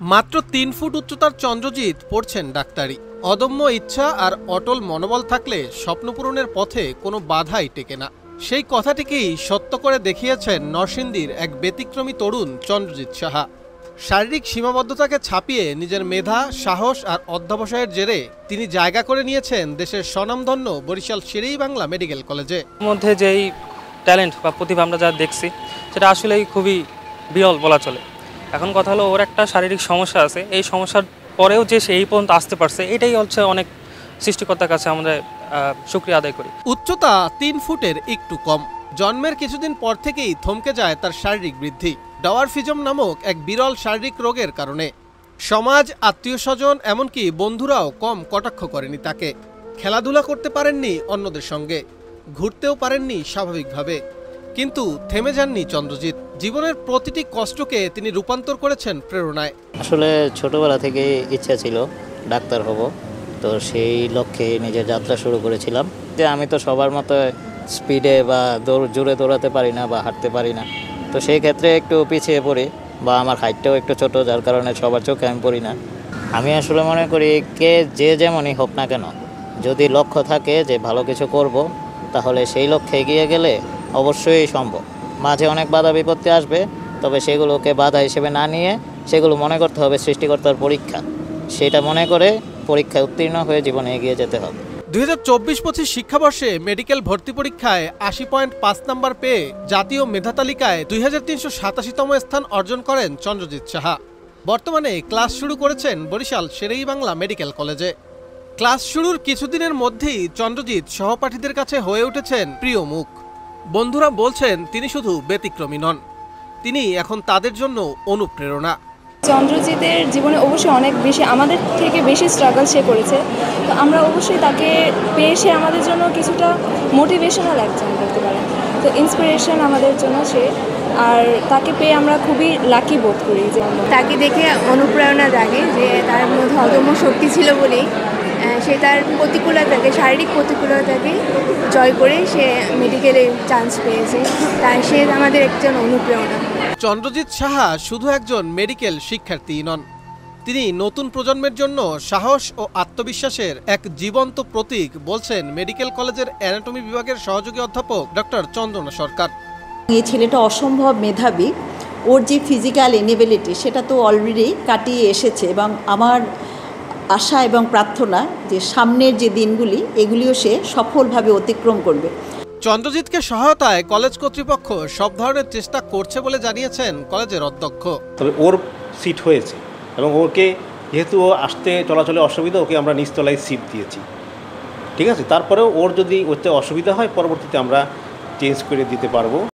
মাত্র ৩ ফুট উচ্চতার চন্দ্রজিৎ পড়ছেন ডাক্তারি। অদম্য ইচ্ছা আর অটল মনোবল থাকলে স্বপ্নপূরণের পথে কোনো বাধাই টেকে না। সেই কথাটিকেই সত্য করে দেখিয়েছেন নরসিংদীর এক ব্যতিক্রমী তরুণ চন্দ্রজিৎ সাহা। শারীরিক সীমাবদ্ধতাকে ছাপিয়ে নিজের মেধা, সাহস আর অধ্যবসায়ের জেরে তিনি জায়গা করে নিয়েছেন দেশের স্বনামধন্য বরিশাল শের-ই-বাংলা মেডিকেল কলেজে। মধ্যে যেই ট্যালেন্ট বা প্রতিভা আমরা যা দেখছি সেটা আসলেই খুবই বিরল বলা চলে। এখন কথা হলো, ওর একটা শারীরিক সমস্যা আছে, এই সমস্যার পরেও যে সে এই পর্যন্ত আসতে পারছে, এটাই হচ্ছে অনেক সৃষ্টিকর্তার কাছে আমরা শুকরিয়া আদায় করি। উচ্চতা ৩ ফুটের একটু কম। জন্মের কিছুদিন পর থেকেই থমকে যায় তার শারীরিক বৃদ্ধি, ডওয়ারফিজম নামক এক বিরল শারীরিক রোগের কারণে। সমাজ, আত্মীয় স্বজন, এমনকি বন্ধুরাও কম কটাক্ষ করেনি তাকে। খেলাধুলা করতে পারেননি অন্যদের সঙ্গে, ঘুরতেও পারেননি স্বাভাবিকভাবে। কিন্তু থেমে যাননি চন্দ্রজিৎ। জীবনের প্রতিটি কষ্টকে তিনি রূপান্তর করেছেন প্রেরণায়। আসলে ছোটবেলা থেকে ইচ্ছা ছিল ডাক্তার হব, তো সেই লক্ষ্যে নিজের যাত্রা শুরু করেছিলাম। যে আমি তো সবার মতো স্পিডে বা জোরে দৌড়াতে পারি না বা হাঁটতে পারি না, তো সেই ক্ষেত্রে একটু পিছিয়ে পড়ি, বা আমার হাইটটাও একটু ছোট, যার কারণে সবার চোখে আমি পড়ি না। আমি আসলে মনে করি কে যে যেমনই হোক না কেন, যদি লক্ষ্য থাকে যে ভালো কিছু করব, তাহলে সেই লক্ষ্যে এগিয়ে গেলে অবশ্যই সম্ভব। মাঝে অনেক বাধা বিপত্তি আসবে, তবে সেগুলোকে বাধা হিসেবে না নিয়ে সেগুলো মনে করতে হবে সৃষ্টিকর্তার পরীক্ষা। সেটা মনে করে পরীক্ষায় উত্তীর্ণ হয়ে জীবনে এগিয়ে যেতে হবে। 2024-25 শিক্ষাবর্ষে মেডিকেল ভর্তি পরীক্ষায় 80.5 নম্বর পেয়ে জাতীয় মেধা তালিকায় 2387তম স্থান অর্জন করেন চন্দ্রজিৎ সাহা। বর্তমানে ক্লাস শুরু করেছেন বরিশাল শের-ই-বাংলা মেডিকেল কলেজে। ক্লাস শুরুর কিছুদিনের মধ্যেই চন্দ্রজিৎ সহপাঠীদের কাছে হয়ে উঠেছেন প্রিয় মুখ। বন্ধুরা বলছেন তিনি শুধু ব্যতিক্রমী নন, তিনি এখন তাদের জন্য অনুপ্রেরণা। চন্দ্রজিতের জীবনে অবশ্যই অনেক বেশি, আমাদের থেকে বেশি স্ট্রাগল সে করেছে, তো আমরা অবশ্যই তাকে পেয়ে সে আমাদের জন্য কিছুটা মোটিভেশনাল একজন বলতে পারেন, তো ইন্সপিরেশন আমাদের জন্য সে। আর তাকে পেয়ে আমরা খুবই লাকি বোধ করি। যে তাকে দেখে অনুপ্রেরণা জাগে যে তার মধ্যে অদম্য শক্তি ছিল বলেই সে তার প্রতিকূলতাকে, শারীরিক প্রতিকূলতাকে জয় করে সে মেডিকেলে চান্স পেয়েছে, তাই সে আমাদের একজন অনুপ্রেরণা। চন্দ্রজিৎ সাহা শুধু একজন মেডিকেল শিক্ষার্থী নন, তিনি নতুন প্রজন্মের জন্য সাহস ও আত্মবিশ্বাসের এক জীবন্ত প্রতীক, বলছেন মেডিকেল কলেজের অ্যানাটমি বিভাগের সহযোগী অধ্যাপক ডক্টর চন্দনা সরকার। এই ছেলেটা অসম্ভব মেধাবী, ওর যে ফিজিক্যাল এনেবিলিটি সেটা তো অলরেডি কাটিয়ে এসেছে, এবং আমার আশা এবং প্রার্থনা যে সামনের যে দিনগুলি এগুলিও সে সফলভাবে অতিক্রম করবে। চন্দ্রজিৎকে সহায়তায় কলেজ কর্তৃপক্ষ সব ধরনের চেষ্টা করছে বলে জানিয়েছেন কলেজের অধ্যক্ষ। তবে ওর সিট হয়েছে, এবং ওকে যেহেতু ও আসতে চলাচলে অসুবিধা, ওকে আমরা নিচতলায় সিট দিয়েছি, ঠিক আছে। তারপরেও ওর যদি ওতে অসুবিধা হয়, পরবর্তীতে আমরা চেঞ্জ করে দিতে পারবো।